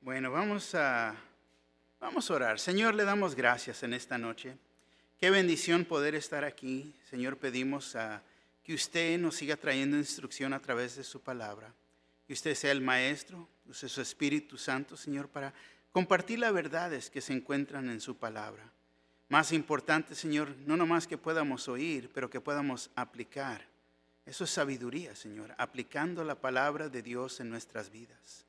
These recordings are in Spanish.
Bueno, vamos a orar. Señor, le damos gracias en esta noche. Qué bendición poder estar aquí. Señor, pedimos que usted nos siga trayendo instrucción a través de su palabra. Que usted sea el maestro, use su Espíritu Santo, Señor, para compartir las verdades que se encuentran en su palabra. Más importante, Señor, no nomás que podamos oír, pero que podamos aplicar. Eso es sabiduría, Señor, aplicando la palabra de Dios en nuestras vidas.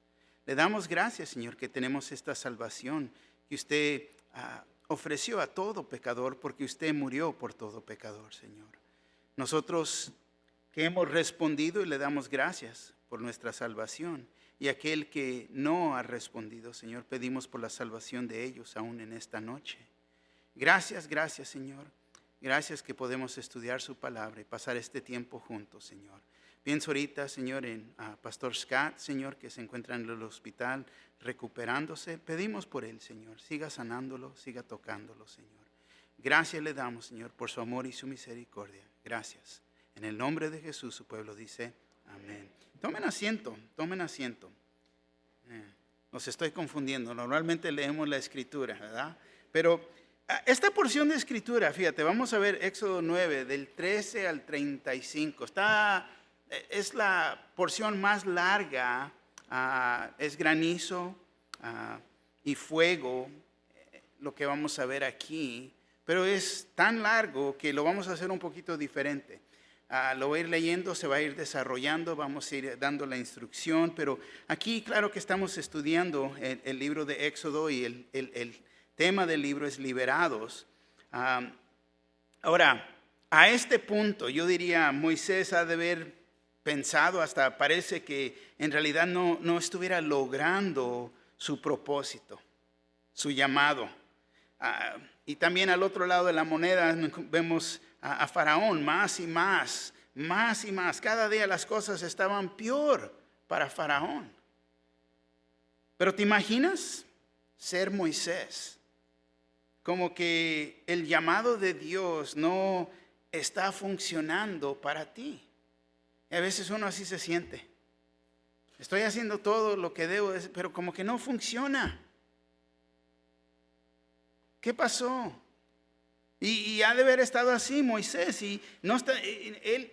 Le damos gracias, Señor, que tenemos esta salvación que usted ofreció a todo pecador, porque usted murió por todo pecador, Señor. Nosotros que hemos respondido y le damos gracias por nuestra salvación, y aquel que no ha respondido, Señor, pedimos por la salvación de ellos aún en esta noche. Gracias, Señor. Gracias que podemos estudiar su palabra y pasar este tiempo juntos, Señor. Pienso ahorita, Señor, en Pastor Scott, Señor, que se encuentra en el hospital recuperándose. Pedimos por él, Señor. Siga sanándolo, siga tocándolo, Señor. Gracias le damos, Señor, por su amor y su misericordia. Gracias. En el nombre de Jesús, su pueblo dice, amén. Tomen asiento. Los estoy confundiendo. Normalmente leemos la Escritura, ¿verdad? Pero esta porción de Escritura, fíjate, vamos a ver Éxodo 9, del 13 al 35. Es la porción más larga, es granizo y fuego, lo que vamos a ver aquí, pero es tan largo que lo vamos a hacer un poquito diferente. Lo voy a ir leyendo, se va a ir desarrollando, vamos a ir dando la instrucción, pero aquí claro que estamos estudiando el libro de Éxodo y el tema del libro es liberados. Ahora, a este punto yo diría Moisés ha de haber pensado, hasta parece que en realidad no estuviera logrando su propósito, su llamado. Y también al otro lado de la moneda vemos a Faraón, más y más. Cada día las cosas estaban peor para Faraón. Pero ¿te imaginas ser Moisés? Como que el llamado de Dios no está funcionando para ti. Y a veces uno así se siente. Estoy haciendo todo lo que debo, pero como que no funciona. ¿Qué pasó? Y ha de haber estado así Moisés. Y no está, él,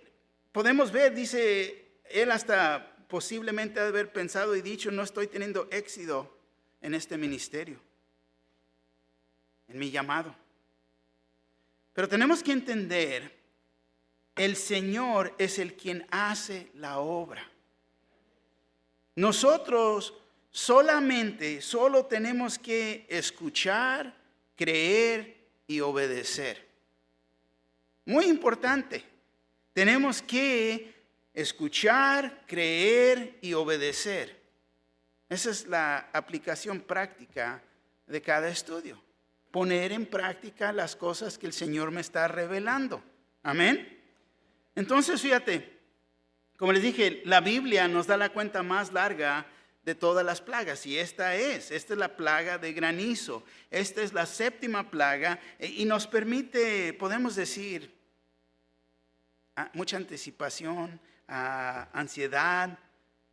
podemos ver, dice, él hasta posiblemente ha de haber pensado y dicho, no estoy teniendo éxito en este ministerio, en mi llamado. Pero tenemos que entender, el Señor es el quien hace la obra. Nosotros solo tenemos que escuchar, creer y obedecer. Muy importante. Tenemos que escuchar, creer y obedecer. Esa es la aplicación práctica de cada estudio. Poner en práctica las cosas que el Señor me está revelando. Amén. Entonces, fíjate, como les dije, la Biblia nos da la cuenta más larga de todas las plagas. Y esta es la plaga de granizo. Esta es la séptima plaga y nos permite, podemos decir, mucha anticipación, ansiedad,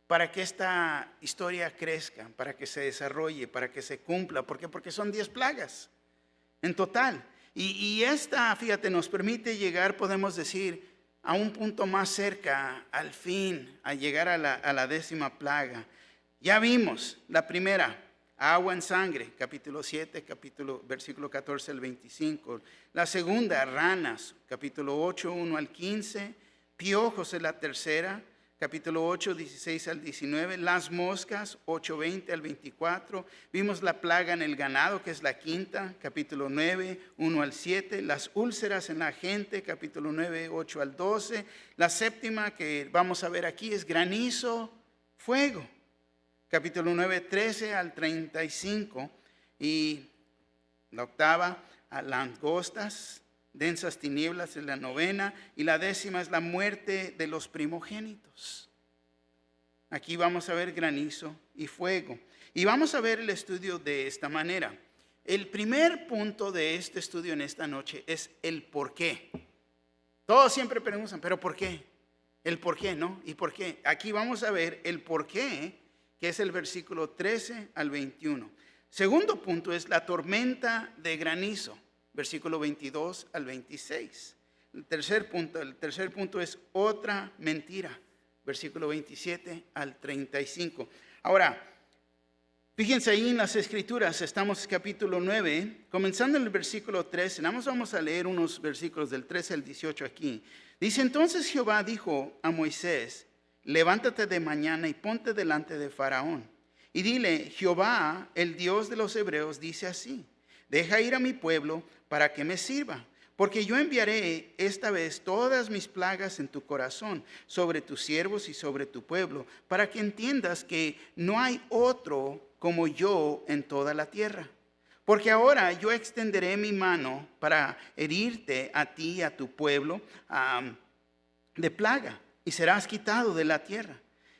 para que esta historia crezca, para que se desarrolle, para que se cumpla. ¿Por qué? Porque son 10 plagas en total. Y esta, fíjate, nos permite llegar, podemos decir, a un punto más cerca, al fin, a llegar a la 10ª plaga. Ya vimos la primera, agua en sangre, capítulo 7, versículo 14 al 25. La segunda, ranas, capítulo 8, 1 al 15. Piojos es la tercera, capítulo 8, 16 al 19. Las moscas, 8, 20 al 24. Vimos la plaga en el ganado, que es la quinta, capítulo 9, 1 al 7. Las úlceras en la gente, capítulo 9, 8 al 12. La séptima que vamos a ver aquí es granizo, fuego, capítulo 9, 13 al 35. Y la octava, langostas, densas tinieblas es la novena, y la 10ª es la muerte de los primogénitos. Aquí vamos a ver granizo y fuego. Y vamos a ver el estudio de esta manera. El primer punto de este estudio en esta noche es el por qué. Todos siempre preguntan, ¿pero por qué? El por qué, ¿no? ¿Y por qué? Aquí vamos a ver el por qué que es el versículo 13 al 21. Segundo punto es la tormenta de granizo, versículo 22 al 26. El tercer punto es otra mentira, versículo 27 al 35. Ahora, fíjense ahí en las Escrituras, estamos en capítulo 9, comenzando en el versículo 13. Nada más vamos a leer unos versículos del 13 al 18 aquí. Dice, entonces Jehová dijo a Moisés, levántate de mañana y ponte delante de Faraón. Y dile, Jehová, el Dios de los hebreos, dice así, deja ir a mi pueblo para que me sirva. Porque yo enviaré esta vez todas mis plagas en tu corazón, sobre tus siervos y sobre tu pueblo, para que entiendas que no hay otro como yo en toda la tierra. Porque ahora yo extenderé mi mano para herirte a ti y a tu pueblo de plaga, y serás quitado de la tierra.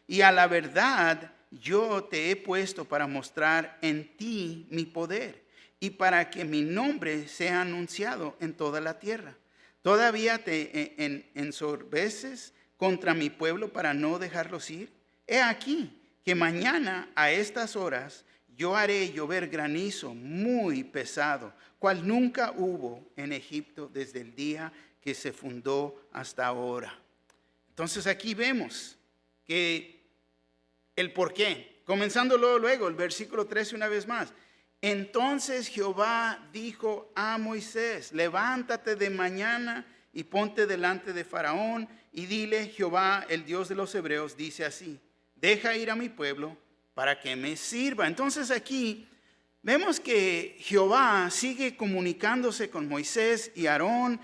Y a la verdad yo te he puesto para mostrar en ti mi poder, y para que mi nombre sea anunciado en toda la tierra. ¿Todavía te ensorbeces contra mi pueblo para no dejarlos ir? He aquí que mañana a estas horas yo haré llover granizo muy pesado, cual nunca hubo en Egipto desde el día que se fundó hasta ahora. Entonces aquí vemos que el por qué, comenzando luego el versículo 13 una vez más. Entonces Jehová dijo a Moisés, levántate de mañana y ponte delante de Faraón y dile, Jehová, el Dios de los hebreos, dice así, deja ir a mi pueblo para que me sirva. Entonces aquí vemos que Jehová sigue comunicándose con Moisés y Aarón,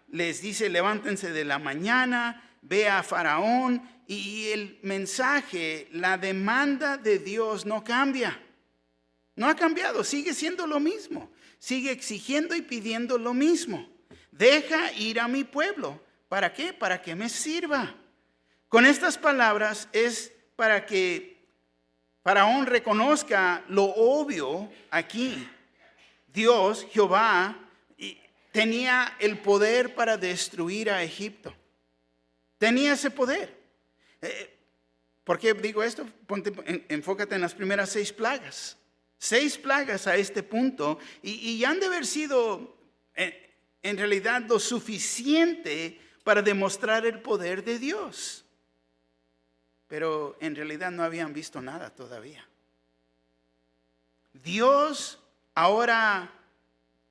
les dice, levántense de la mañana, ve a Faraón, y el mensaje, la demanda de Dios no cambia. No ha cambiado, sigue siendo lo mismo. Sigue exigiendo y pidiendo lo mismo. Deja ir a mi pueblo. ¿Para qué? Para que me sirva. Con estas palabras es para que Faraón reconozca lo obvio aquí. Dios, Jehová, tenía el poder para destruir a Egipto. Tenía ese poder. ¿Por qué digo esto? Enfócate en las primeras 6 plagas. 6 plagas a este punto y han de haber sido en realidad lo suficiente para demostrar el poder de Dios. Pero en realidad no habían visto nada todavía. Dios ahora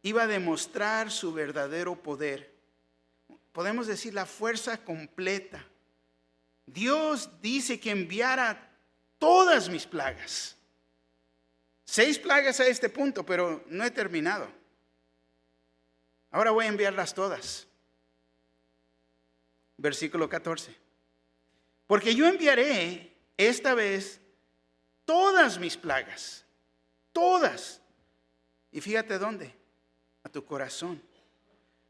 iba a demostrar su verdadero poder. Podemos decir la fuerza completa. Dios dice que enviara todas mis plagas. 6 plagas a este punto, pero no he terminado. Ahora voy a enviarlas todas. Versículo 14. Porque yo enviaré esta vez todas mis plagas. Todas. Y fíjate dónde. A tu corazón.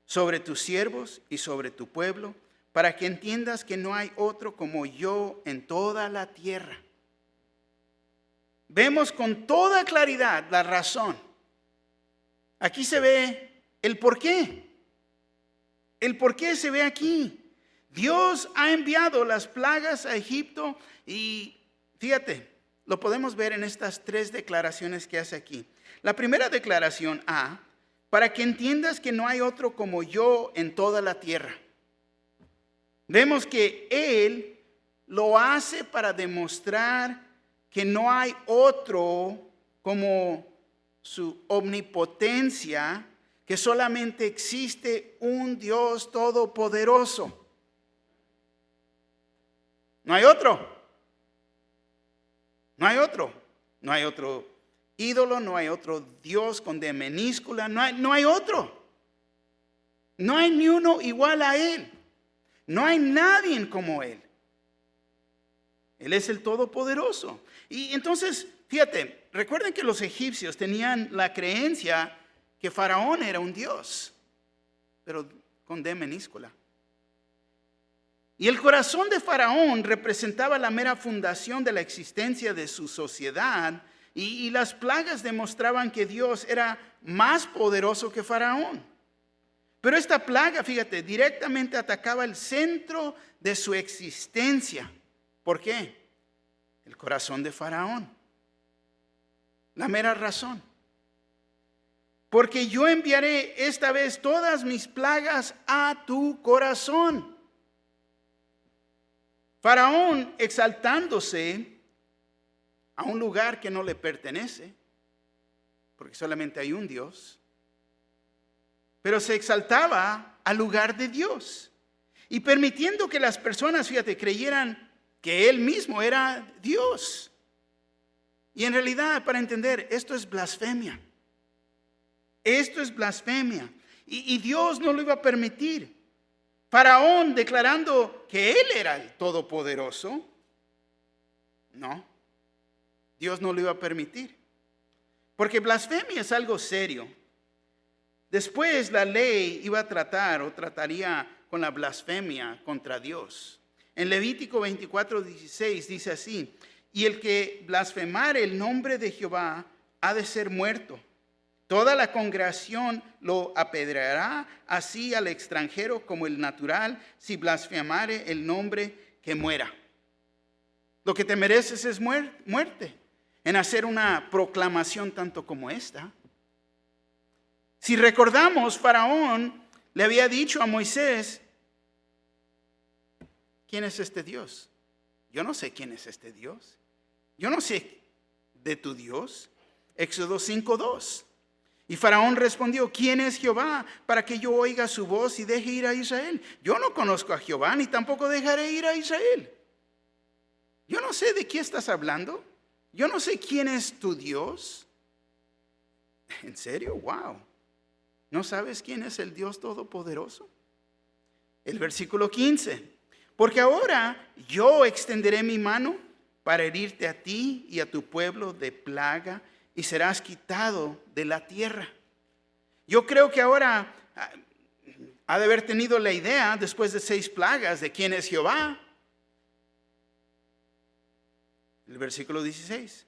Sobre tus siervos y sobre tu pueblo. Para que entiendas que no hay otro como yo en toda la tierra. Vemos con toda claridad la razón. Aquí se ve el por qué. El por qué se ve aquí. Dios ha enviado las plagas a Egipto y fíjate, lo podemos ver en estas 3 declaraciones que hace aquí. La primera declaración, para que entiendas que no hay otro como yo en toda la tierra. Vemos que Él lo hace para demostrar que no hay otro como su omnipotencia, que solamente existe un Dios todopoderoso. No hay otro. No hay otro. No hay otro ídolo, no hay otro Dios con D minúscula, no hay otro. No hay ni uno igual a Él. No hay nadie como Él. Él es el Todopoderoso. Y entonces, fíjate, recuerden que los egipcios tenían la creencia que Faraón era un dios, pero con D minúscula. Y el corazón de Faraón representaba la mera fundación de la existencia de su sociedad, y las plagas demostraban que Dios era más poderoso que Faraón. Pero esta plaga, fíjate, directamente atacaba el centro de su existencia. ¿Por qué? el corazón de Faraón. La mera razón. Porque yo enviaré esta vez todas mis plagas a tu corazón. Faraón exaltándose a un lugar que no le pertenece, porque solamente hay un Dios, pero se exaltaba al lugar de Dios y permitiendo que las personas, fíjate, creyeran que él mismo era Dios. Y en realidad, para entender, esto es blasfemia. Esto es blasfemia. Y Dios no lo iba a permitir. Faraón declarando que él era el todopoderoso. No, Dios no lo iba a permitir. Porque blasfemia es algo serio. Después la ley iba a trataría con la blasfemia contra Dios. En Levítico 24:16 dice así: y el que blasfemare el nombre de Jehová ha de ser muerto. Toda la congregación lo apedreará, así al extranjero como el natural, si blasfemare el nombre, que muera. Lo que te mereces es muerte en hacer una proclamación tanto como esta. Si recordamos, Faraón le había dicho a Moisés: ¿quién es este Dios? Yo no sé quién es este Dios. Yo no sé de tu Dios. Éxodo 5:2. Y Faraón respondió: ¿quién es Jehová para que yo oiga su voz y deje ir a Israel? Yo no conozco a Jehová, ni tampoco dejaré ir a Israel. Yo no sé de qué estás hablando. Yo no sé quién es tu Dios. ¿En serio? Wow. ¿No sabes quién es el Dios Todopoderoso? El versículo 15. Porque ahora yo extenderé mi mano para herirte a ti y a tu pueblo de plaga, y serás quitado de la tierra. Yo creo que ahora ha de haber tenido la idea, después de 6 plagas, de quién es Jehová. El versículo 16.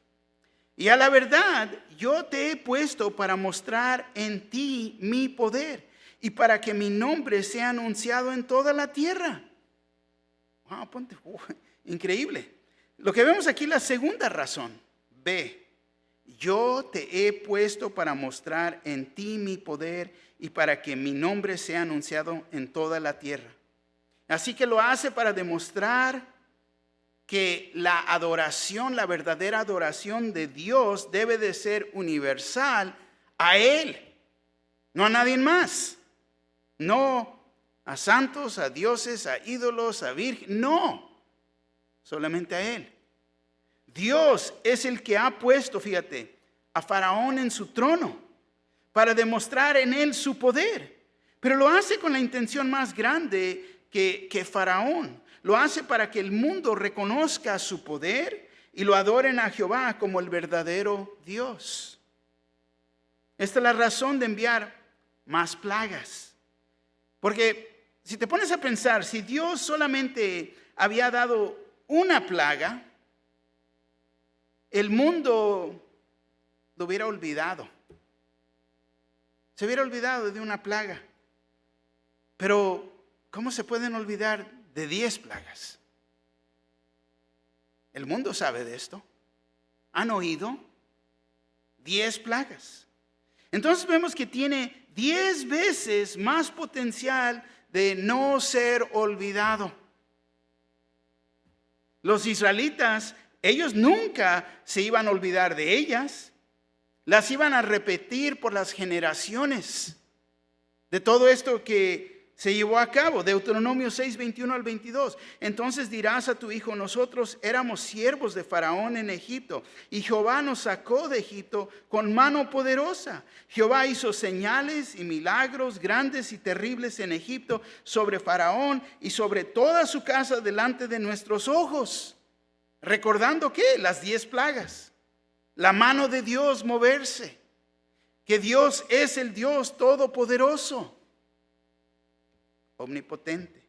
Y a la verdad, yo te he puesto para mostrar en ti mi poder y para que mi nombre sea anunciado en toda la tierra. Wow, increíble. Lo que vemos aquí es la segunda razón. B. Yo te he puesto para mostrar en ti mi poder y para que mi nombre sea anunciado en toda la tierra. Así que lo hace para demostrar que la adoración, la verdadera adoración de Dios debe de ser universal a Él, no a nadie más. No a santos, a dioses, a ídolos, a virgen, no, solamente a Él. Dios es el que ha puesto, fíjate, a Faraón en su trono para demostrar en él su poder. Pero lo hace con la intención más grande que Faraón. Lo hace para que el mundo reconozca su poder y lo adoren a Jehová como el verdadero Dios. Esta es la razón de enviar más plagas. Porque si te pones a pensar, si Dios solamente había dado una plaga, el mundo lo hubiera olvidado. Se hubiera olvidado de una plaga. Pero, ¿cómo se pueden olvidar de 10 plagas? El mundo sabe de esto. ¿Han oído? 10 plagas. Entonces vemos que tiene 10 veces más potencial de no ser olvidado. Los israelitas, ellos nunca se iban a olvidar de ellas. Las iban a repetir por las generaciones de todo esto que se llevó a cabo. Deuteronomio 6, 21 al 22. Entonces dirás a tu hijo: nosotros éramos siervos de Faraón en Egipto, y Jehová nos sacó de Egipto con mano poderosa. Jehová hizo señales y milagros grandes y terribles en Egipto sobre Faraón y sobre toda su casa delante de nuestros ojos. Recordando que las 10 plagas, la mano de Dios moverse, que Dios es el Dios todopoderoso, omnipotente.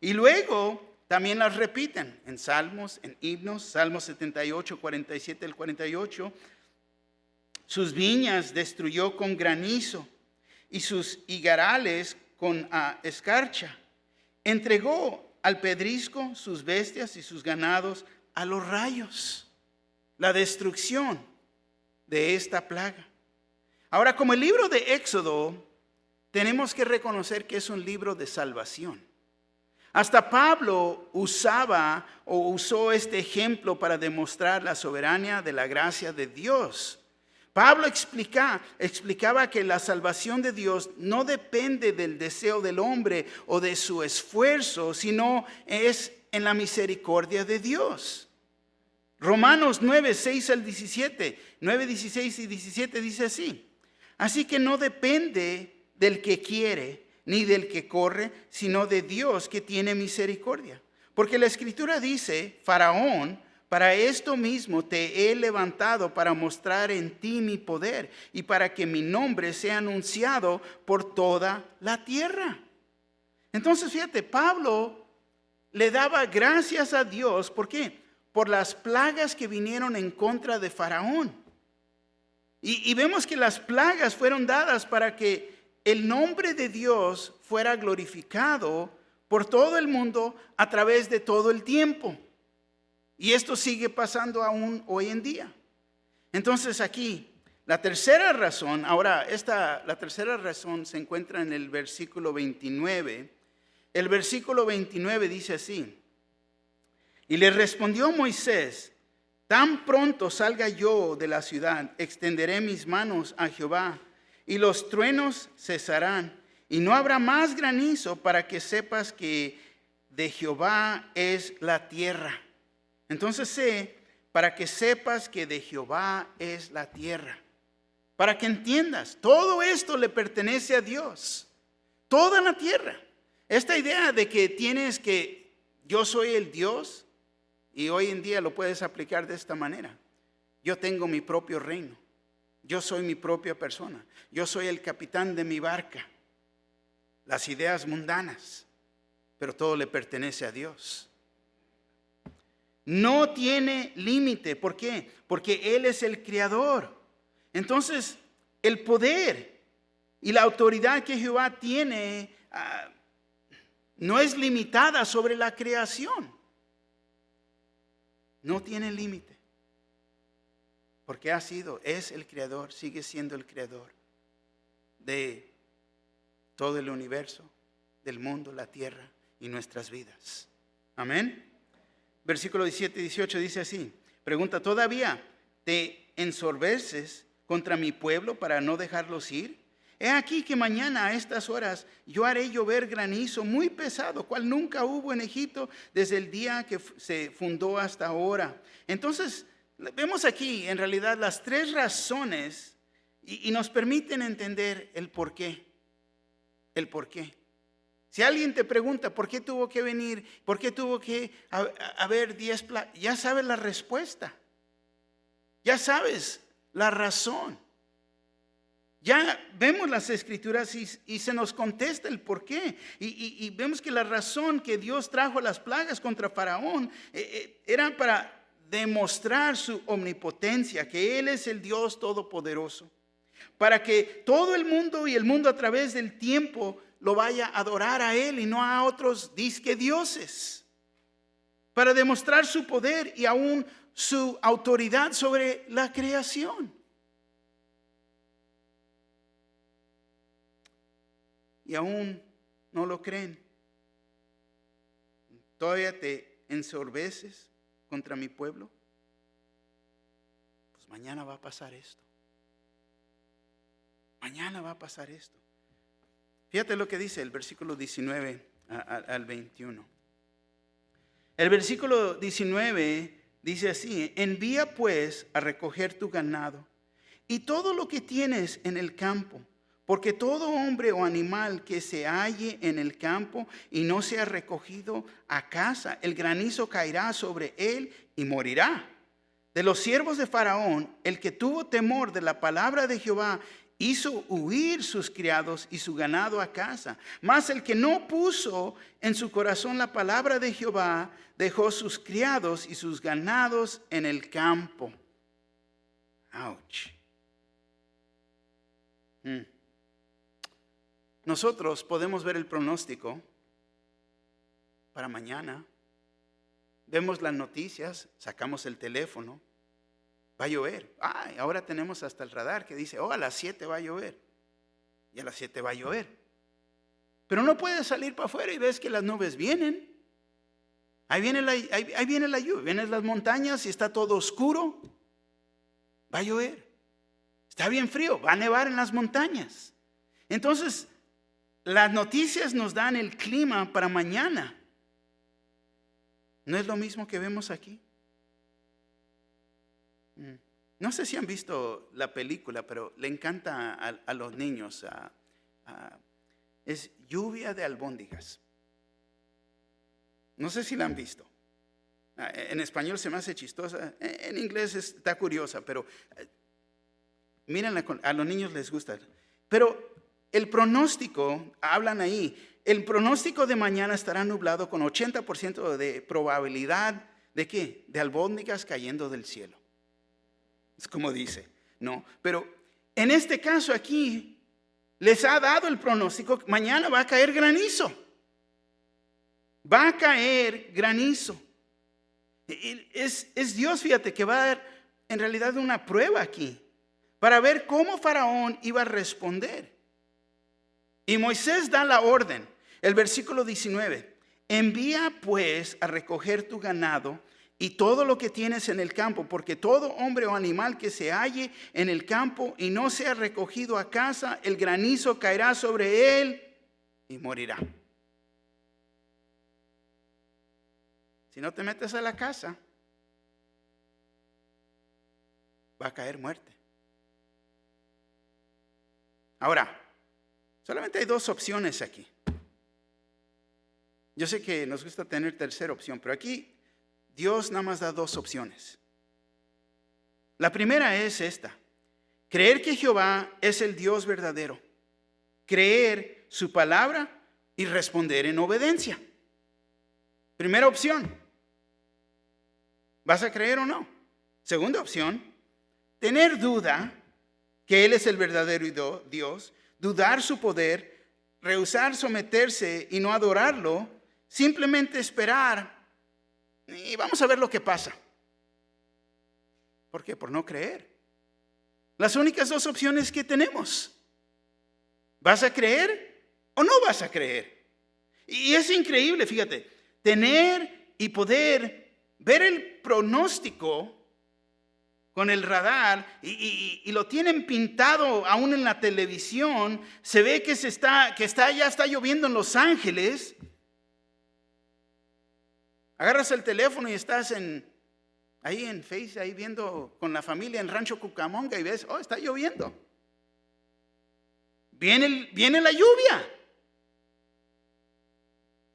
Y luego también las repiten en salmos, en himnos, Salmos 78, 47 al 48. Sus viñas destruyó con granizo y sus higarales con escarcha. Entregó al pedrisco sus bestias y sus ganados a los rayos, la destrucción de esta plaga. Ahora, como el libro de Éxodo, tenemos que reconocer que es un libro de salvación. Hasta Pablo usó este ejemplo para demostrar la soberanía de la gracia de Dios. Pablo explicaba que la salvación de Dios no depende del deseo del hombre o de su esfuerzo, sino es en la misericordia de Dios. Romanos 9, 6 al 17, 9, 16 y 17 dice así: así que no depende del que quiere, ni del que corre, sino de Dios que tiene misericordia. Porque la Escritura dice: Faraón, para esto mismo te he levantado, para mostrar en ti mi poder y para que mi nombre sea anunciado por toda la tierra. Entonces, fíjate, Pablo le daba gracias a Dios. ¿Por qué? Por las plagas que vinieron en contra de Faraón. Y vemos que las plagas fueron dadas para que el nombre de Dios fuera glorificado por todo el mundo a través de todo el tiempo. Y esto sigue pasando aún hoy en día. Entonces aquí, la tercera razón, la tercera razón se encuentra en el versículo 29. El versículo 29 dice así: y le respondió Moisés: tan pronto salga yo de la ciudad, extenderé mis manos a Jehová, y los truenos cesarán, y no habrá más granizo, para que sepas que de Jehová es la tierra. Entonces para que sepas que de Jehová es la tierra. Para que entiendas, todo esto le pertenece a Dios. Toda la tierra. Esta idea de que yo soy el Dios, y hoy en día lo puedes aplicar de esta manera: yo tengo mi propio reino, yo soy mi propia persona, yo soy el capitán de mi barca. Las ideas mundanas, pero todo le pertenece a Dios. No tiene límite. ¿Por qué? Porque Él es el creador. Entonces, el poder y la autoridad que Jehová tiene no es limitada sobre la creación. No tiene límite. Porque es el creador, sigue siendo el creador de todo el universo, del mundo, la tierra y nuestras vidas. Amén. Versículo 17 y 18 dice así: pregunta: ¿todavía te ensorbeces contra mi pueblo para no dejarlos ir? He aquí que mañana a estas horas yo haré llover granizo muy pesado, cual nunca hubo en Egipto desde el día que se fundó hasta ahora. Entonces, vemos aquí en realidad las tres razones y nos permiten entender el por qué. El por qué. Si alguien te pregunta por qué tuvo que venir, por qué tuvo que haber 10 plagas, ya sabes la respuesta. Ya sabes la razón. Ya vemos las escrituras y se nos contesta el por qué. Y vemos que la razón que Dios trajo las plagas contra Faraón era para demostrar su omnipotencia, que Él es el Dios todopoderoso. Para que todo el mundo y el mundo a través del tiempo lo vaya a adorar a Él y no a otros disque dioses. Para demostrar su poder y aún su autoridad sobre la creación. Y aún no lo creen. ¿Todavía te ensorbeces contra mi pueblo? Pues mañana va a pasar esto. Mañana va a pasar esto. Fíjate lo que dice el versículo 19 al 21. El versículo 19 dice así: envía pues a recoger tu ganado y todo lo que tienes en el campo, porque todo hombre o animal que se halle en el campo y no sea recogido a casa, el granizo caerá sobre él y morirá. De los siervos de Faraón, el que tuvo temor de la palabra de Jehová, hizo huir sus criados y su ganado a casa. Mas el que no puso en su corazón la palabra de Jehová, dejó sus criados y sus ganados en el campo. Ouch. Nosotros podemos ver el pronóstico para mañana vemos las noticias, sacamos el teléfono, va a llover. Ahora tenemos hasta el radar que dice, a las 7 va a llover. Y a las 7 va a llover. Pero no puedes salir para afuera y ves que las nubes vienen. Ahí viene la lluvia, vienen las montañas y está todo oscuro. Va a llover. Está bien frío, va a nevar en las montañas. Entonces, las noticias nos dan el clima para mañana. ¿No es lo mismo que vemos aquí? No sé si han visto la película, pero le encanta a los niños. Es Lluvia de albóndigas. No sé si la han visto. En español se me hace chistosa. En inglés está curiosa, pero mírenla, a los niños les gusta. Pero el pronóstico, hablan ahí, el pronóstico de mañana estará nublado con 80% de probabilidad ¿de qué? De albóndigas cayendo del cielo. Es como dice, ¿no? Pero en este caso aquí les ha dado el pronóstico, mañana va a caer granizo. Va a caer granizo. Es Dios, fíjate, que va a dar en realidad una prueba aquí para ver cómo Faraón iba a responder. Y Moisés da la orden, el versículo 19, envía pues a recoger tu ganado y todo lo que tienes en el campo, porque todo hombre o animal que se halle en el campo y no sea recogido a casa, el granizo caerá sobre él y morirá. Si no te metes a la casa, va a caer muerte. Ahora, solamente hay dos opciones aquí. Yo sé que nos gusta tener tercera opción, pero aquí Dios nada más da dos opciones. La primera es esta: creer que Jehová es el Dios verdadero, creer su palabra y responder en obediencia. Primera opción, ¿vas a creer o no? Segunda opción, tener duda que Él es el verdadero Dios, dudar su poder, rehusar someterse y no adorarlo, simplemente esperar y vamos a ver lo que pasa. ¿Por qué? Por no creer. Las únicas dos opciones que tenemos. ¿Vas a creer o no vas a creer? Y es increíble, fíjate, tener y poder ver el pronóstico con el radar y lo tienen pintado aún en la televisión. Se ve que ya está lloviendo en Los Ángeles. Agarras el teléfono y estás ahí en Face, ahí viendo con la familia en Rancho Cucamonga y ves, está lloviendo. Viene la lluvia.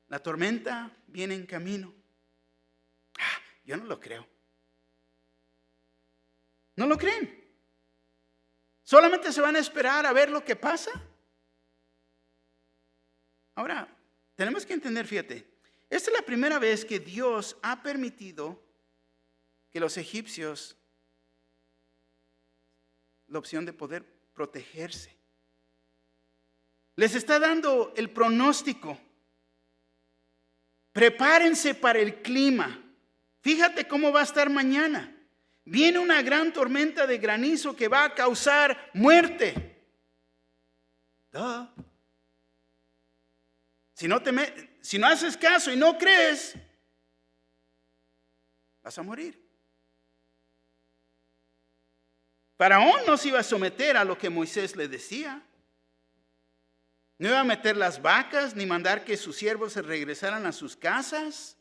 La tormenta viene en camino. Yo no lo creo. ¿No lo creen? ¿Solamente se van a esperar a ver lo que pasa? Ahora, tenemos que entender, fíjate, esta es la primera vez que Dios ha permitido que los egipcios la opción de poder protegerse. Les está dando el pronóstico. Prepárense para el clima. Fíjate cómo va a estar mañana. Viene una gran tormenta de granizo que va a causar muerte. Si no haces caso y no crees, vas a morir. Faraón no se iba a someter a lo que Moisés le decía. No iba a meter las vacas ni mandar que sus siervos se regresaran a sus casas.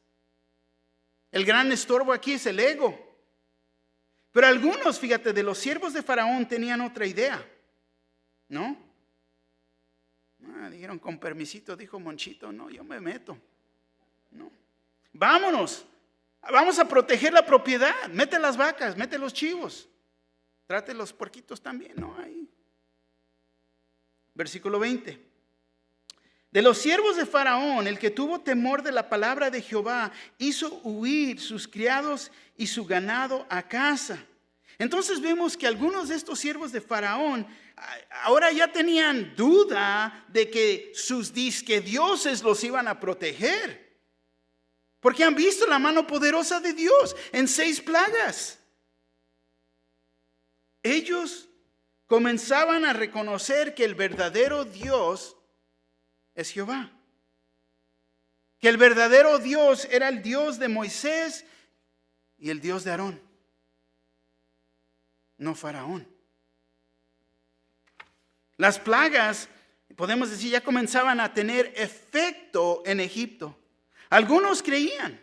El gran estorbo aquí es el ego. Pero algunos, fíjate, de los siervos de Faraón tenían otra idea, ¿no? Dijeron, con permisito, dijo Monchito, no, yo me meto. No. Vámonos, vamos a proteger la propiedad. Mete las vacas, mete los chivos. Trate los puerquitos también, ¿no? Ahí. Versículo 20. De los siervos de Faraón, el que tuvo temor de la palabra de Jehová, hizo huir sus criados y su ganado a casa. Entonces vemos que algunos de estos siervos de Faraón ahora ya tenían duda de que sus disque dioses los iban a proteger. Porque han visto la mano poderosa de Dios en 6 plagas. Ellos comenzaban a reconocer que el verdadero Dios es Jehová. Que el verdadero Dios era el Dios de Moisés y el Dios de Aarón, no Faraón. Las plagas, podemos decir, ya comenzaban a tener efecto en Egipto. Algunos creían.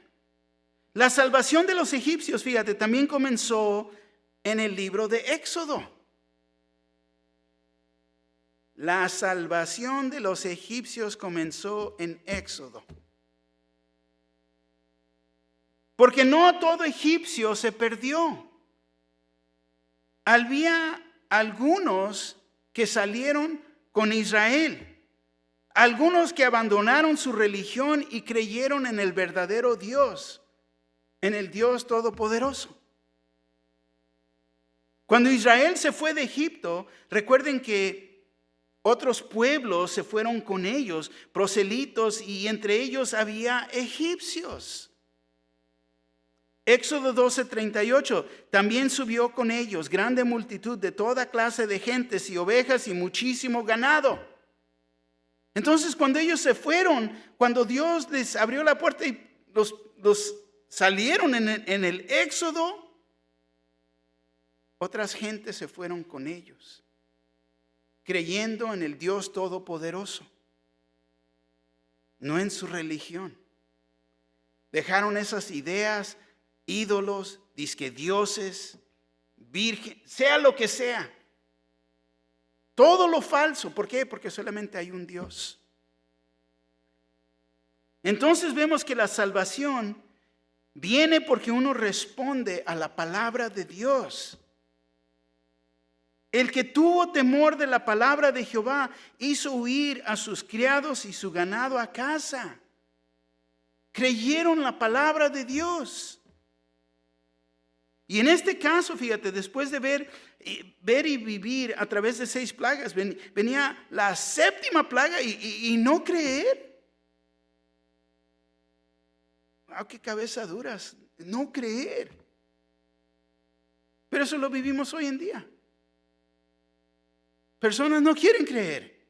La salvación de los egipcios, fíjate, también comenzó en el libro de Éxodo. La salvación de los egipcios comenzó en Éxodo. Porque no todo egipcio se perdió. Había algunos que salieron con Israel. Algunos que abandonaron su religión y creyeron en el verdadero Dios, en el Dios Todopoderoso. Cuando Israel se fue de Egipto, recuerden que otros pueblos se fueron con ellos, proselitos, y entre ellos había egipcios. Éxodo 12:38, también subió con ellos grande multitud de toda clase de gentes y ovejas y muchísimo ganado. Entonces cuando ellos se fueron, cuando Dios les abrió la puerta y los salieron en el Éxodo, otras gentes se fueron con ellos, creyendo en el Dios Todopoderoso, no en su religión. Dejaron esas ideas, ídolos, disque dioses, virgen, sea lo que sea. Todo lo falso. ¿Por qué? Porque solamente hay un Dios. Entonces vemos que la salvación viene porque uno responde a la palabra de Dios. El que tuvo temor de la palabra de Jehová hizo huir a sus criados y su ganado a casa. Creyeron la palabra de Dios. Y en este caso, fíjate, después de ver y vivir a través de 6 plagas, venía la 7ª plaga y no creer. ¡Wow, qué cabeza duras! No creer. Pero eso lo vivimos hoy en día. Personas no quieren creer.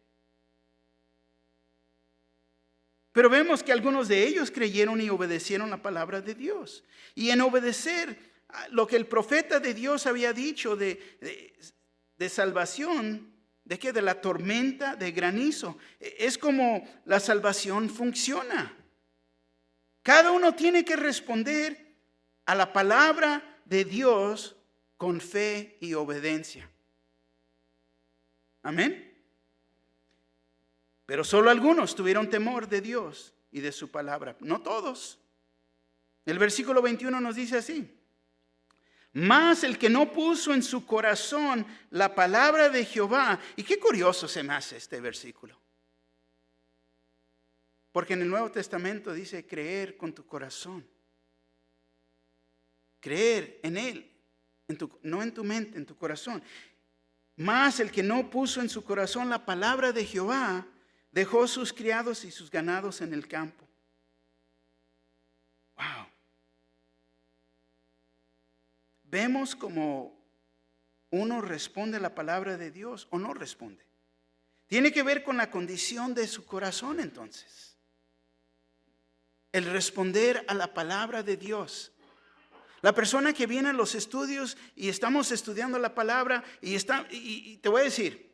Pero vemos que algunos de ellos creyeron y obedecieron la palabra de Dios. Y en obedecer lo que el profeta de Dios había dicho de salvación, ¿de qué? De la tormenta, de granizo. Es como la salvación funciona. Cada uno tiene que responder a la palabra de Dios con fe y obediencia. Amén. Pero solo algunos tuvieron temor de Dios y de su palabra. No todos. El versículo 21 nos dice así: mas el que no puso en su corazón la palabra de Jehová. Y qué curioso se me hace este versículo. Porque en el Nuevo Testamento dice creer con tu corazón. Creer en Él, no en tu mente, en tu corazón. Mas el que no puso en su corazón la palabra de Jehová, dejó sus criados y sus ganados en el campo. Wow. Vemos como uno responde a la palabra de Dios o no responde. Tiene que ver con la condición de su corazón entonces. El responder a la palabra de Dios. La persona que viene a los estudios y estamos estudiando la palabra y te voy a decir,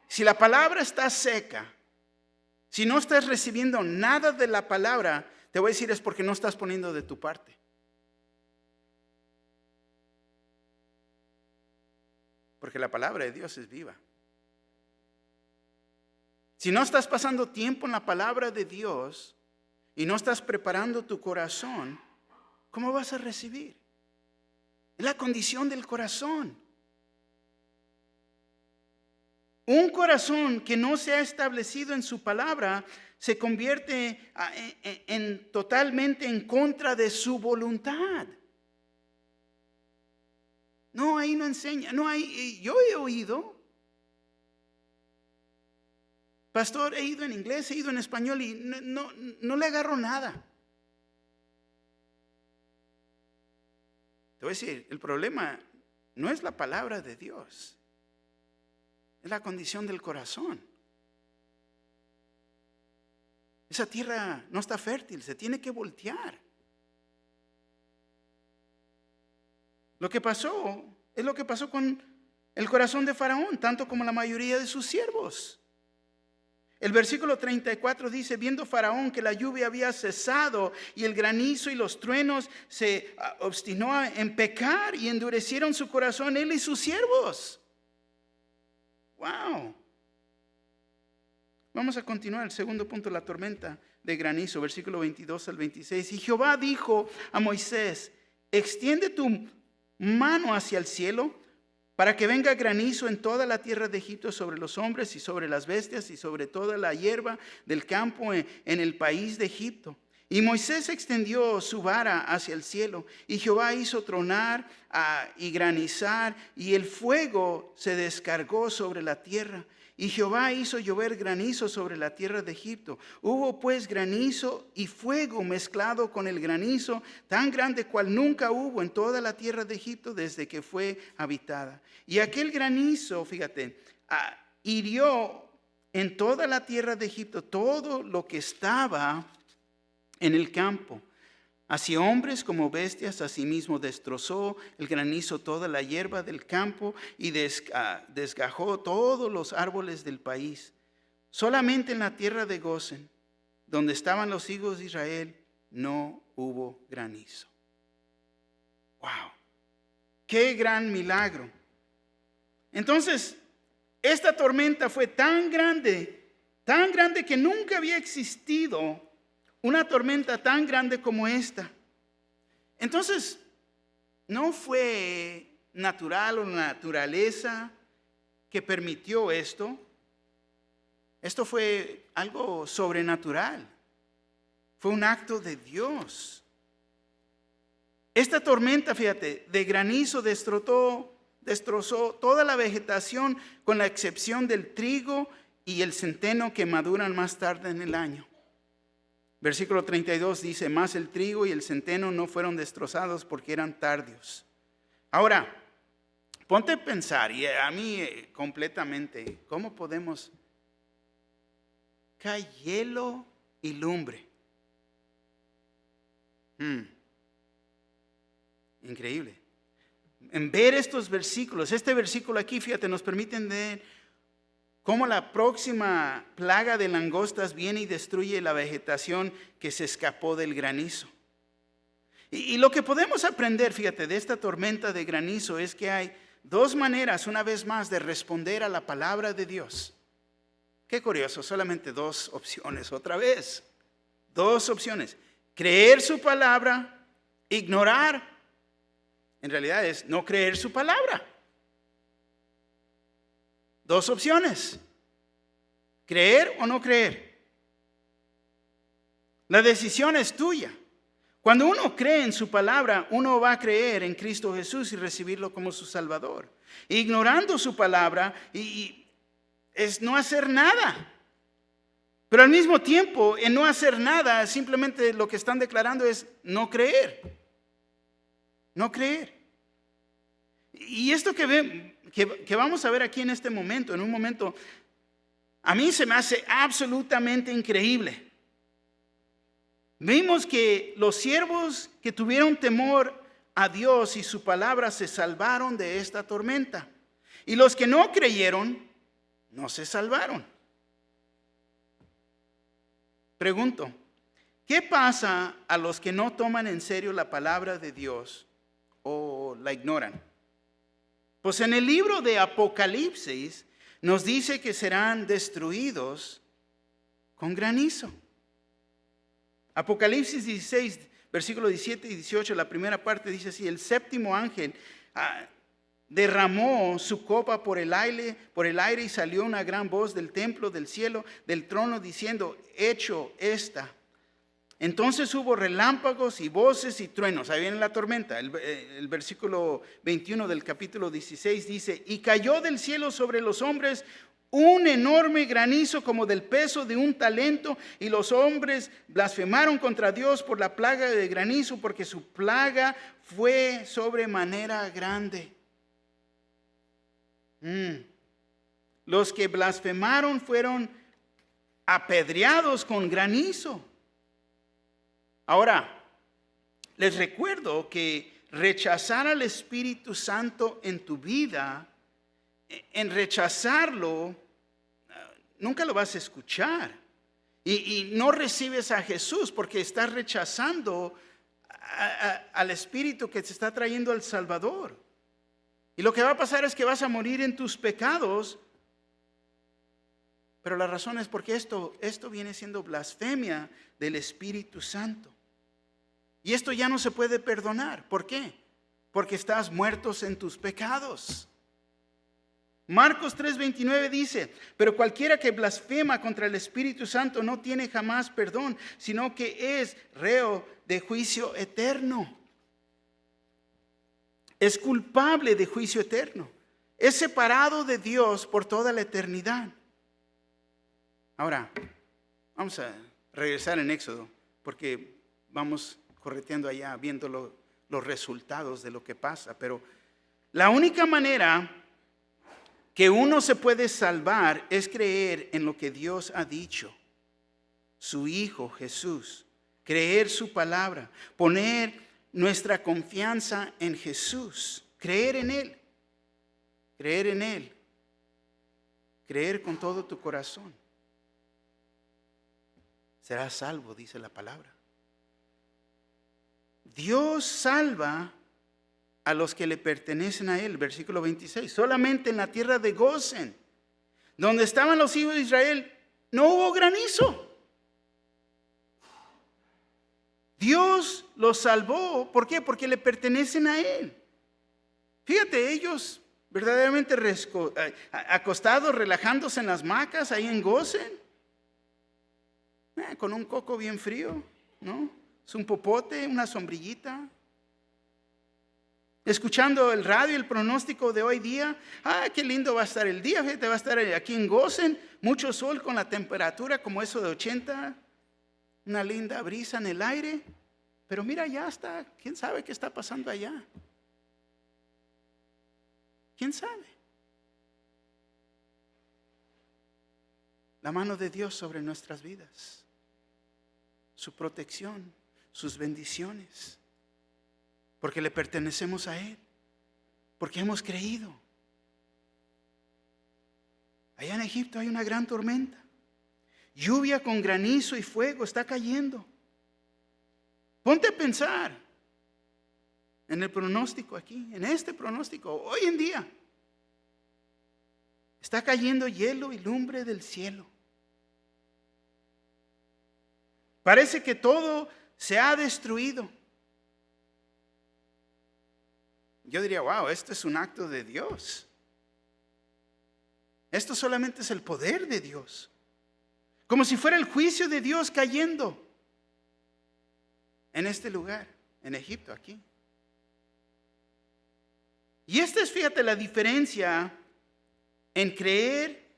si la palabra está seca, si no estás recibiendo nada de la palabra, te voy a decir es porque no estás poniendo de tu parte. Porque la palabra de Dios es viva. Si no estás pasando tiempo en la palabra de Dios y no estás preparando tu corazón, ¿cómo vas a recibir? Es la condición del corazón. Un corazón que no se ha establecido en su palabra se convierte en totalmente en contra de su voluntad. No, ahí no enseña. No, ahí, yo he oído. Pastor, he ido en inglés, he ido en español y no le agarro nada. Te voy a decir, el problema no es la palabra de Dios, es la condición del corazón. Esa tierra no está fértil, se tiene que voltear. Lo que pasó es lo que pasó con el corazón de Faraón, tanto como la mayoría de sus siervos. El versículo 34 dice: viendo Faraón que la lluvia había cesado y el granizo y los truenos, se obstinó en pecar y endurecieron su corazón él y sus siervos. Wow. Vamos a continuar el segundo punto, la tormenta de granizo, versículo 22 al 26. Y Jehová dijo a Moisés: extiende tu mano hacia el cielo para que venga granizo en toda la tierra de Egipto, sobre los hombres y sobre las bestias y sobre toda la hierba del campo en el país de Egipto. Y Moisés extendió su vara hacia el cielo, y Jehová hizo tronar y granizar, y el fuego se descargó sobre la tierra. Y Jehová hizo llover granizo sobre la tierra de Egipto. Hubo pues granizo y fuego mezclado con el granizo, tan grande cual nunca hubo en toda la tierra de Egipto desde que fue habitada. Y aquel granizo, fíjate, hirió en toda la tierra de Egipto todo lo que estaba en el campo, así hombres como bestias. Asimismo destrozó el granizo toda la hierba del campo y desgajó todos los árboles del país. Solamente en la tierra de Gosén, donde estaban los hijos de Israel, no hubo granizo. ¡Wow! ¡Qué gran milagro! Entonces, esta tormenta fue tan grande que nunca había existido una tormenta tan grande como esta. Entonces, no fue natural o naturaleza que permitió esto. Esto fue algo sobrenatural. Fue un acto de Dios. Esta tormenta, fíjate, de granizo destrozó toda la vegetación, con la excepción del trigo y el centeno, que maduran más tarde en el año. Versículo 32 dice: mas el trigo y el centeno no fueron destrozados porque eran tardíos. Ahora, ponte a pensar, y a mí completamente, ¿cómo podemos? Cae hielo y lumbre. Increíble. En ver estos versículos, este versículo aquí, fíjate, nos permiten ver cómo la próxima plaga de langostas viene y destruye la vegetación que se escapó del granizo. Y lo que podemos aprender, fíjate, de esta tormenta de granizo es que hay dos maneras, una vez más, de responder a la palabra de Dios. Qué curioso, solamente dos opciones, otra vez. Dos opciones: creer su palabra, ignorar. En realidad es no creer su palabra. Dos opciones: creer o no creer. La decisión es tuya. Cuando uno cree en su palabra, uno va a creer en Cristo Jesús y recibirlo como su Salvador. Ignorando su palabra es no hacer nada. Pero al mismo tiempo, en no hacer nada, simplemente lo que están declarando es no creer. No creer. Y esto que vamos a ver aquí en este momento, en un momento, a mí se me hace absolutamente increíble. Vimos que los siervos que tuvieron temor a Dios y su palabra se salvaron de esta tormenta. Y los que no creyeron, no se salvaron. Pregunto, ¿qué pasa a los que no toman en serio la palabra de Dios o la ignoran? Pues en el libro de Apocalipsis nos dice que serán destruidos con granizo. Apocalipsis 16, versículos 17 y 18, la primera parte dice así: el séptimo ángel derramó su copa por el aire y salió una gran voz del templo, del cielo, del trono, diciendo: hecho está. Entonces hubo relámpagos y voces y truenos. Ahí viene la tormenta. El versículo 21 del capítulo 16 dice: y cayó del cielo sobre los hombres un enorme granizo como del peso de un talento, y los hombres blasfemaron contra Dios por la plaga de granizo, porque su plaga fue sobremanera grande. Los que blasfemaron fueron apedreados con granizo. Ahora, les recuerdo que rechazar al Espíritu Santo en tu vida, en rechazarlo, nunca lo vas a escuchar. Y no recibes a Jesús porque estás rechazando al Espíritu que te está trayendo al Salvador. Y lo que va a pasar es que vas a morir en tus pecados. Pero la razón es porque esto viene siendo blasfemia del Espíritu Santo. Y esto ya no se puede perdonar. ¿Por qué? Porque estás muertos en tus pecados. Marcos 3:29 dice: pero cualquiera que blasfema contra el Espíritu Santo no tiene jamás perdón, sino que es reo de juicio eterno. Es culpable de juicio eterno. Es separado de Dios por toda la eternidad. Ahora, vamos a regresar en Éxodo, porque vamos correteando allá, viendo los resultados de lo que pasa. Pero la única manera que uno se puede salvar es creer en lo que Dios ha dicho, su Hijo Jesús, creer su palabra, poner nuestra confianza en Jesús, creer en Él, creer con todo tu corazón. Serás salvo, dice la palabra. Dios salva a los que le pertenecen a Él, versículo 26. Solamente en la tierra de Gosén, donde estaban los hijos de Israel, no hubo granizo. Dios los salvó. ¿Por qué? Porque le pertenecen a Él. Fíjate, ellos verdaderamente acostados, relajándose en las hamacas ahí en Gosén, con un coco bien frío, ¿no? Es un popote, una sombrillita. Escuchando el radio, el pronóstico de hoy día. Qué lindo va a estar el día. Fíjate, va a estar aquí en Gosén, mucho sol con la temperatura como eso de 80. Una linda brisa en el aire. Pero mira, ya está. ¿Quién sabe qué está pasando allá? ¿Quién sabe? La mano de Dios sobre nuestras vidas. Su protección, sus bendiciones. Porque le pertenecemos a Él. Porque hemos creído. Allá en Egipto hay una gran tormenta. Lluvia con granizo y fuego está cayendo. Ponte a pensar en el pronóstico aquí, en este pronóstico, hoy en día. Está cayendo hielo y lumbre del cielo. Parece que todo se ha destruido. Yo diría, wow, esto es un acto de Dios. Esto solamente es el poder de Dios. Como si fuera el juicio de Dios cayendo en este lugar, en Egipto, aquí. Y esta es, fíjate, la diferencia en creer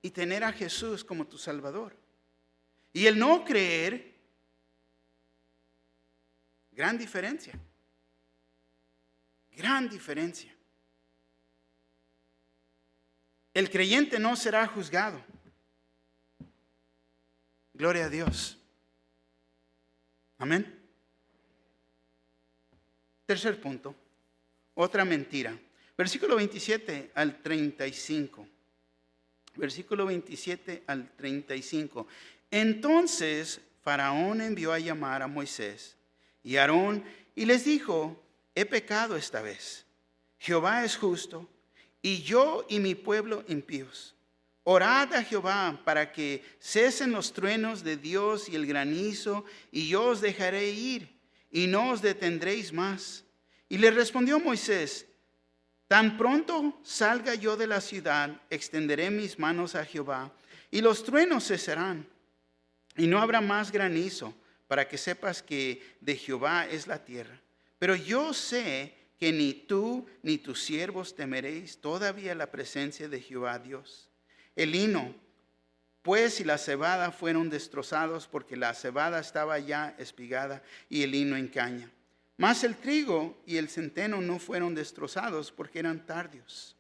y tener a Jesús como tu Salvador. Y el no creer, gran diferencia. Gran diferencia. El creyente no será juzgado. Gloria a Dios. Amén. Tercer punto. Otra mentira. Versículo 27 al 35. Versículo 27 al 35. Entonces Faraón envió a llamar a Moisés y a Aarón y les dijo: he pecado esta vez. Jehová es justo y yo y mi pueblo impíos. Orad a Jehová para que cesen los truenos de Dios y el granizo, y yo os dejaré ir y no os detendréis más. Y le respondió Moisés: tan pronto salga yo de la ciudad, extenderé mis manos a Jehová, y los truenos cesarán, y no habrá más granizo, para que sepas que de Jehová es la tierra. Pero yo sé que ni tú ni tus siervos temeréis todavía la presencia de Jehová Dios. El lino, pues, y la cebada fueron destrozados, porque la cebada estaba ya espigada y el lino en caña. Mas el trigo y el centeno no fueron destrozados, porque eran tardíos.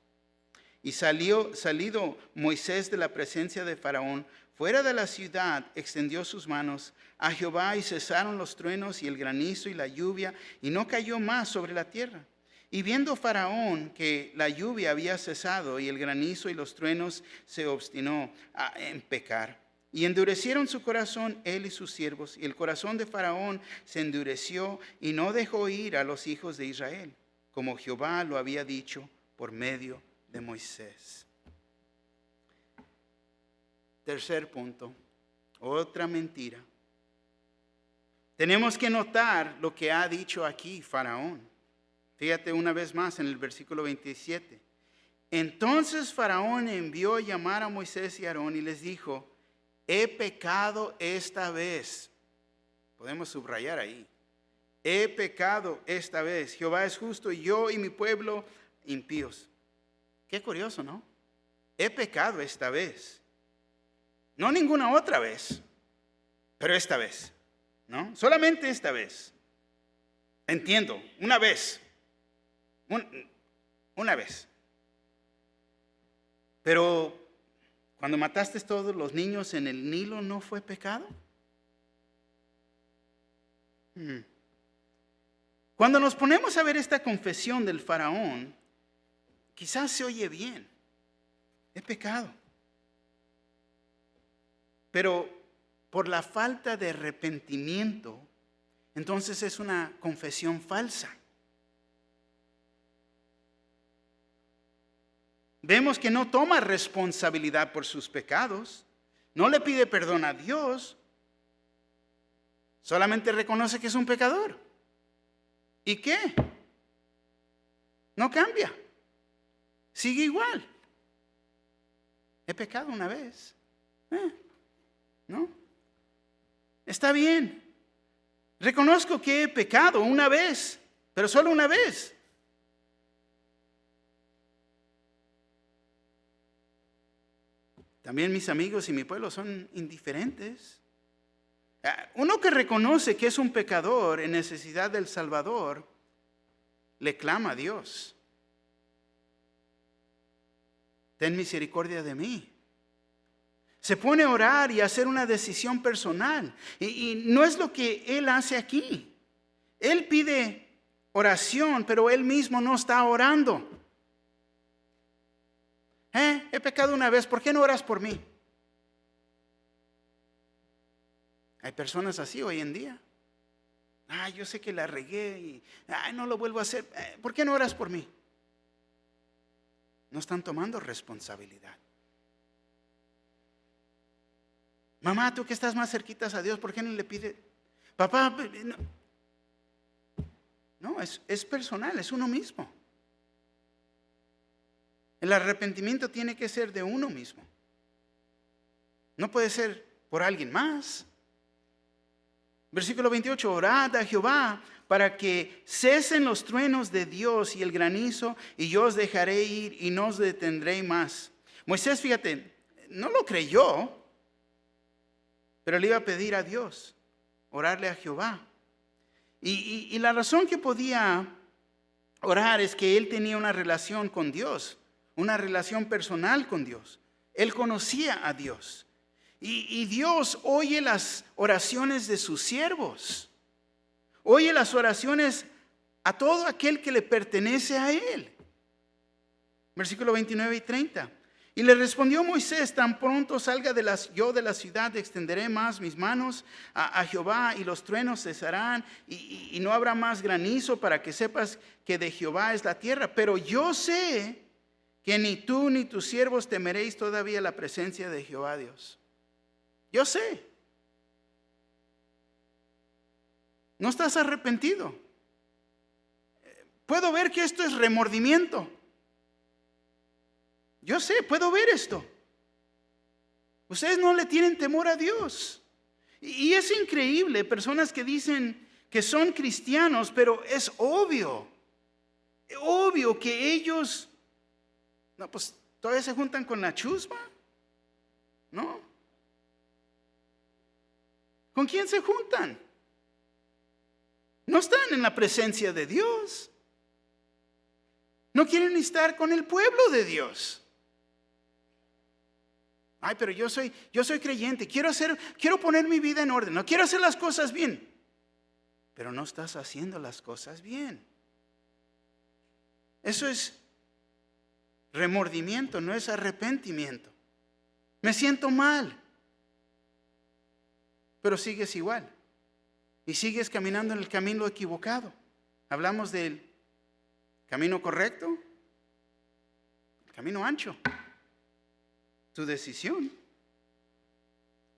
Y salido Moisés de la presencia de Faraón, fuera de la ciudad, extendió sus manos a Jehová, y cesaron los truenos y el granizo y la lluvia, y no cayó más sobre la tierra. Y viendo Faraón que la lluvia había cesado y el granizo y los truenos, se obstinó en pecar. Y endurecieron su corazón él y sus siervos, y el corazón de Faraón se endureció y no dejó ir a los hijos de Israel, como Jehová lo había dicho por medio de Moisés. Tercer punto, otra mentira. Tenemos que notar lo que ha dicho aquí Faraón. Fíjate una vez más en el versículo 27. Entonces Faraón envió a llamar a Moisés y a Aarón y les dijo: he pecado esta vez. Podemos subrayar ahí. He pecado esta vez. Jehová es justo y yo y mi pueblo impíos. Qué curioso, ¿no? He pecado esta vez. No ninguna otra vez, pero esta vez, ¿no? Solamente esta vez. Entiendo, una vez. Una vez. Pero cuando mataste todos los niños en el Nilo, ¿no fue pecado? Cuando nos ponemos a ver esta confesión del faraón, quizás se oye bien. Es pecado. Pero por la falta de arrepentimiento, entonces es una confesión falsa. Vemos que no toma responsabilidad por sus pecados, no le pide perdón a Dios, solamente reconoce que es un pecador. ¿Y qué? No cambia, sigue igual. He pecado una vez, ¿no? Está bien, reconozco que he pecado una vez, pero solo una vez. También mis amigos y mi pueblo son indiferentes. Uno que reconoce que es un pecador en necesidad del Salvador, le clama a Dios: ten misericordia de mí. Se pone a orar y a hacer una decisión personal. Y no es lo que él hace aquí. Él pide oración, pero él mismo no está orando. He pecado una vez, ¿por qué no oras por mí? Hay personas así hoy en día. Yo sé que la regué y no lo vuelvo a hacer. ¿Por qué no oras por mí? No están tomando responsabilidad. Mamá, tú que estás más cerquitas a Dios, ¿por qué no le pides? Papá, no, es personal, es uno mismo. El arrepentimiento tiene que ser de uno mismo. No puede ser por alguien más. Versículo 28, orad a Jehová para que cesen los truenos de Dios y el granizo, y yo os dejaré ir y no os detendré más. Moisés, fíjate, no lo creyó, pero le iba a pedir a Dios, orarle a Jehová. Y la razón que podía orar es que él tenía una relación con Dios, una relación personal con Dios. Él conocía a Dios. Y Dios oye las oraciones de sus siervos. Oye las oraciones a todo aquel que le pertenece a Él. Versículo 29 y 30. Y le respondió Moisés: tan pronto salga yo de la ciudad, extenderé más mis manos a Jehová, y los truenos cesarán, y no habrá más granizo, para que sepas que de Jehová es la tierra. Pero yo sé que ni tú ni tus siervos temeréis todavía la presencia de Jehová Dios. Yo sé. No estás arrepentido. Puedo ver que esto es remordimiento. Yo sé, puedo ver esto. Ustedes no le tienen temor a Dios. Y es increíble, personas que dicen que son cristianos, pero es obvio que ellos, pues todavía se juntan con la chusma. ¿no? ¿Con quién se juntan? No están en la presencia de Dios. No quieren estar con el pueblo de Dios. Ay, pero yo soy creyente, quiero poner mi vida en orden, no quiero hacer las cosas bien. Pero no estás haciendo las cosas bien. Eso es remordimiento, no es arrepentimiento. Me siento mal, pero sigues igual y sigues caminando en el camino equivocado. Hablamos del camino correcto, el camino ancho. Tu decisión.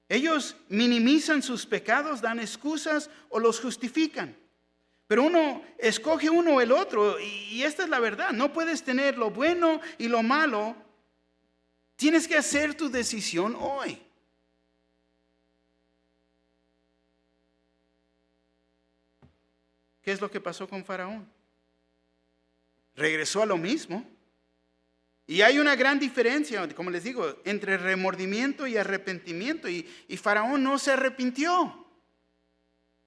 Ellos minimizan sus pecados, dan excusas o los justifican. Pero uno escoge uno o el otro, y esta es la verdad. No puedes tener lo bueno y lo malo. Tienes que hacer tu decisión hoy. ¿Qué es lo que pasó con Faraón? Regresó a lo mismo. Y hay una gran diferencia, como les digo, entre remordimiento y arrepentimiento. Y Faraón no se arrepintió.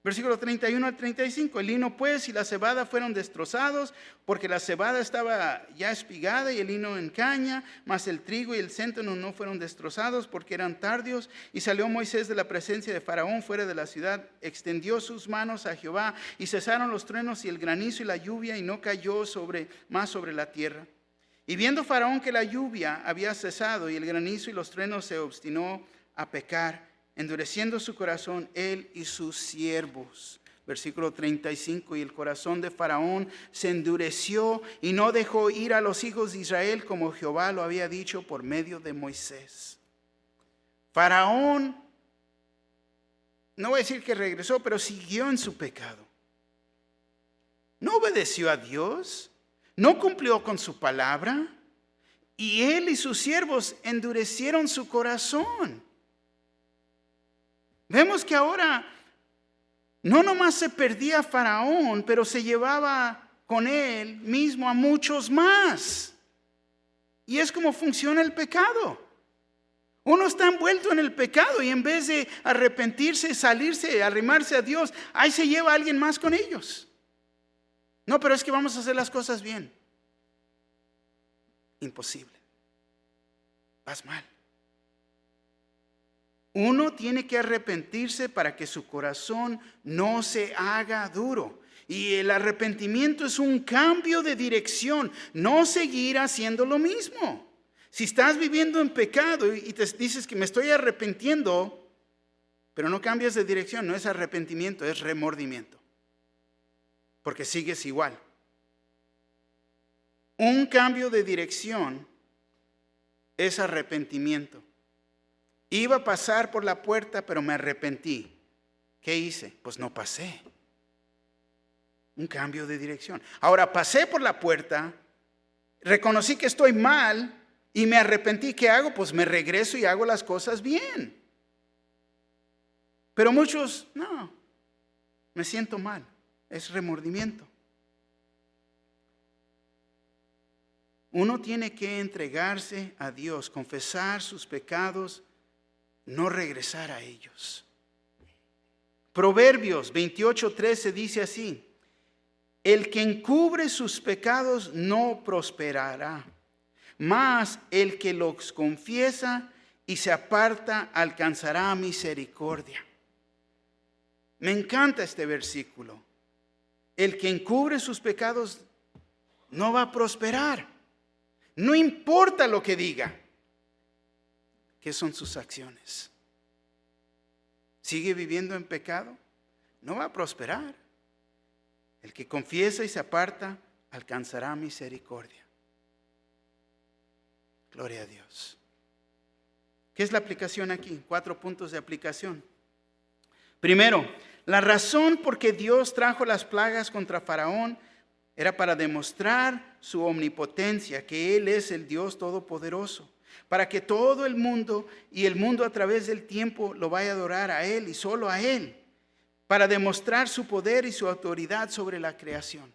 Versículo 31 al 35. El lino pues y la cebada fueron destrozados, porque la cebada estaba ya espigada y el lino en caña, mas el trigo y el centeno no fueron destrozados porque eran tardios. Y salió Moisés de la presencia de Faraón fuera de la ciudad, extendió sus manos a Jehová, y cesaron los truenos y el granizo y la lluvia, y no cayó más sobre la tierra. Y viendo Faraón que la lluvia había cesado y el granizo y los truenos, se obstinó a pecar, endureciendo su corazón él y sus siervos. Versículo 35. Y el corazón de Faraón se endureció y no dejó ir a los hijos de Israel como Jehová lo había dicho por medio de Moisés. Faraón, no voy a decir que regresó, pero siguió en su pecado. No obedeció a Dios. No cumplió con su palabra, y él y sus siervos endurecieron su corazón. Vemos que ahora no nomás se perdía a Faraón, pero se llevaba con él mismo a muchos más. Y es como funciona el pecado. Uno está envuelto en el pecado y en vez de arrepentirse, salirse, arrimarse a Dios, ahí se lleva a alguien más con ellos. No, pero es que vamos a hacer las cosas bien. Imposible. Vas mal. Uno tiene que arrepentirse para que su corazón no se haga duro. Y el arrepentimiento es un cambio de dirección, no seguir haciendo lo mismo. Si estás viviendo en pecado y te dices que me estoy arrepintiendo, pero no cambias de dirección, no es arrepentimiento, es remordimiento. Porque sigues igual. Un cambio de dirección es arrepentimiento. Iba a pasar por la puerta, pero me arrepentí. ¿Qué hice? Pues no pasé. Un cambio de dirección. Ahora pasé por la puerta, reconocí que estoy mal y me arrepentí. ¿Qué hago? Pues me regreso y hago las cosas bien. Pero muchos, no, me siento mal. Es remordimiento. Uno tiene que entregarse a Dios, confesar sus pecados, no regresar a ellos. Proverbios 28:13 dice así: el que encubre sus pecados no prosperará, mas el que los confiesa y se aparta alcanzará misericordia. Me encanta este versículo. El que encubre sus pecados no va a prosperar. No importa lo que diga. ¿Qué son sus acciones? ¿Sigue viviendo en pecado? No va a prosperar. El que confiesa y se aparta alcanzará misericordia. Gloria a Dios. ¿Qué es la aplicación aquí? 4 puntos de aplicación. Primero, la razón por que Dios trajo las plagas contra Faraón era para demostrar su omnipotencia, que Él es el Dios todopoderoso, para que todo el mundo y el mundo a través del tiempo lo vaya a adorar a Él y solo a Él, para demostrar su poder y su autoridad sobre la creación.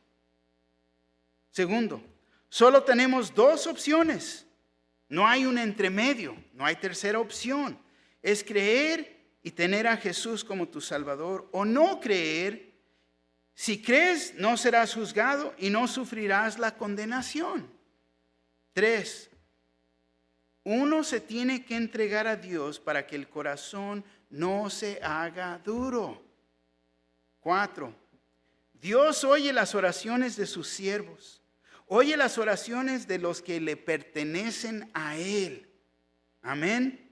Segundo, solo tenemos 2 opciones. No hay un entremedio, no hay tercera opción. es creer y tener a Jesús como tu Salvador, o no creer. Si crees, no serás juzgado y no sufrirás la condenación. 3. Uno se tiene que entregar a Dios para que el corazón no se haga duro. 4. Dios oye las oraciones de sus siervos. Oye las oraciones de los que le pertenecen a Él. Amén.